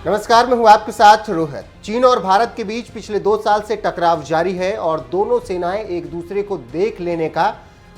नमस्कार, मैं हूं आपके साथ रोहित। चीन और भारत के बीच पिछले 2 साल से टकराव जारी है और दोनों सेनाएं एक दूसरे को देख लेने का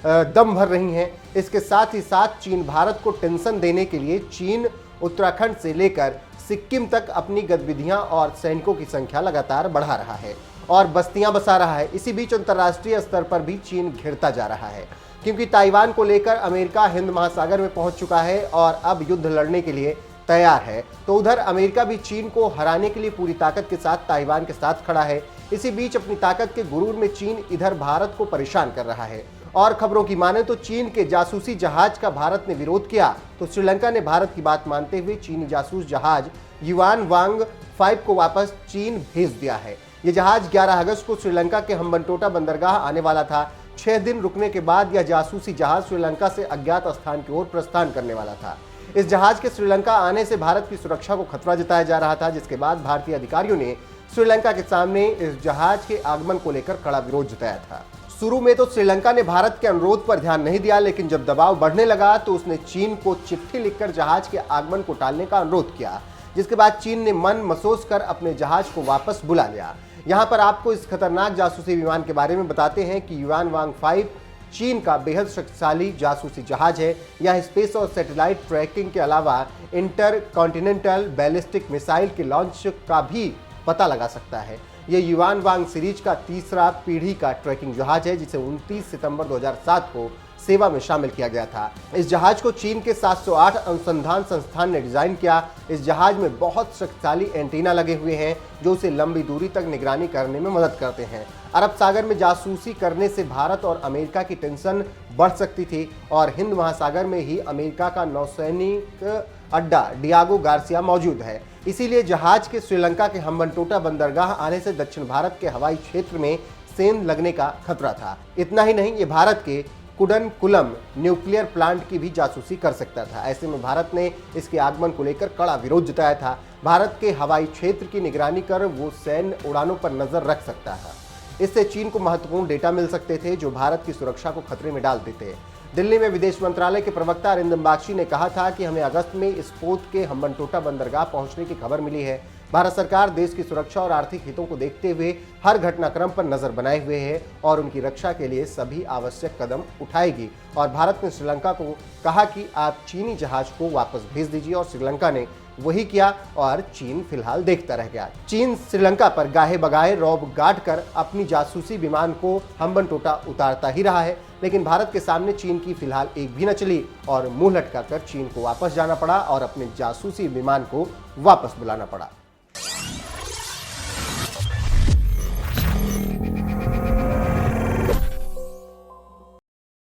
दम भर रही हैं। इसके साथ ही साथ चीन भारत को टेंशन देने के लिए चीन उत्तराखंड से लेकर सिक्किम तक अपनी गतिविधियां और सैनिकों की संख्या लगातार बढ़ा रहा है और बस्तियां बसा रहा है। इसी बीच अंतर्राष्ट्रीय स्तर पर भी चीन घिरता जा रहा है, क्योंकि ताइवान को लेकर अमेरिका हिंद महासागर में पहुंच चुका है और अब युद्ध लड़ने के लिए तैयार है। तो उधर अमेरिका भी चीन को हराने के लिए पूरी ताकत के साथ ताइवान के साथ खड़ा है। इसी बीच अपनी ताकत के गुरूर में चीन इधर भारत को परेशान कर रहा है और खबरों की माने तो चीन के जासूसी जहाज का भारत ने विरोध किया तो श्रीलंका ने भारत की बात मानते हुए चीनी जासूस जहाज युआन वांग 5 को वापस चीन भेज दिया है। यह जहाज 11 अगस्त को श्रीलंका के हम्बनटोटा बंदरगाह आने वाला था। 6 दिन रुकने के बाद यह जासूसी जहाज श्रीलंका से अज्ञात स्थान की ओर प्रस्थान करने वाला था। इस जहाज के श्रीलंका आने से भारत की सुरक्षा को खतरा जताया जा रहा था, जिसके बाद भारतीय अधिकारियों ने श्रीलंका के सामने इस जहाज के आगमन को लेकर कड़ा विरोध जताया था। शुरू में तो श्रीलंका ने भारत के अनुरोध पर ध्यान नहीं दिया, लेकिन जब दबाव बढ़ने लगा तो उसने चीन को चिट्ठी लिखकर जहाज के आगमन को टालने का अनुरोध किया, जिसके बाद चीन ने मन मसोस कर अपने जहाज को वापस बुला लिया। यहाँ पर आपको इस खतरनाक जासूसी विमान के बारे में बताते हैं कि युआन वांग 5 चीन का बेहद शक्तिशाली जासूसी जहाज है। यह स्पेस और सैटेलाइट ट्रैकिंग के अलावा इंटर कॉन्टिनेंटल बैलिस्टिक मिसाइल के लॉन्च का भी पता लगा सकता है। यह युआन वांग सीरीज का तीसरा पीढ़ी का ट्रैकिंग जहाज है, जिसे 29 सितंबर 2007 को सेवा में शामिल किया गया था। इस जहाज को चीन के 708 अनुसंधान संस्थान ने डिजाइन किया। इस जहाज में बहुत शक्तिशाली एंटीना लगे हुए हैं जो उसे लंबी दूरी तक निगरानी करने में मदद करते हैं। अरब सागर में जासूसी करने से भारत और अमेरिका की टेंशन बढ़ सकती थी और हिंद महासागर में ही अमेरिका का नौसैनिक अड्डा डियागो गार्सिया मौजूद है। इसीलिए जहाज के श्रीलंका के हम्बनटोटा बंदरगाह आने से दक्षिण भारत के हवाई क्षेत्र में सेंध लगने का खतरा था। इतना ही नहीं, ये भारत के कुडनकुलम न्यूक्लियर प्लांट की भी जासूसी कर सकता था। ऐसे में भारत ने इसके आगमन को लेकर कड़ा विरोध जताया था। भारत के हवाई क्षेत्र की निगरानी कर वो सैन्य उड़ानों पर नजर रख सकता था। इससे चीन को महत्वपूर्ण डेटा मिल सकते थे जो भारत की सुरक्षा को खतरे में डाल देते। दिल्ली में विदेश मंत्रालय के प्रवक्ता अरिंदम बागची ने कहा था कि हमें अगस्त में इस पोत के हम्बनटोटा बंदरगाह पहुंचने की खबर मिली है। भारत सरकार देश की सुरक्षा और आर्थिक हितों को देखते हुए हर घटनाक्रम पर नजर बनाए हुए है और उनकी रक्षा के लिए सभी आवश्यक कदम उठाएगी। और भारत ने श्रीलंका को कहा कि आप चीनी जहाज को वापस भेज दीजिए और श्रीलंका ने वही किया और चीन फिलहाल देखता रह गया। चीन श्रीलंका पर गाहे बगाहे रौब गाड़ कर अपनी जासूसी विमान को हम्बनटोटा उतारता ही रहा है, लेकिन भारत के सामने चीन की फिलहाल एक भी न चली और मुंह लटकाकर चीन को वापस जाना पड़ा और अपने जासूसी विमान को वापस बुलाना पड़ा।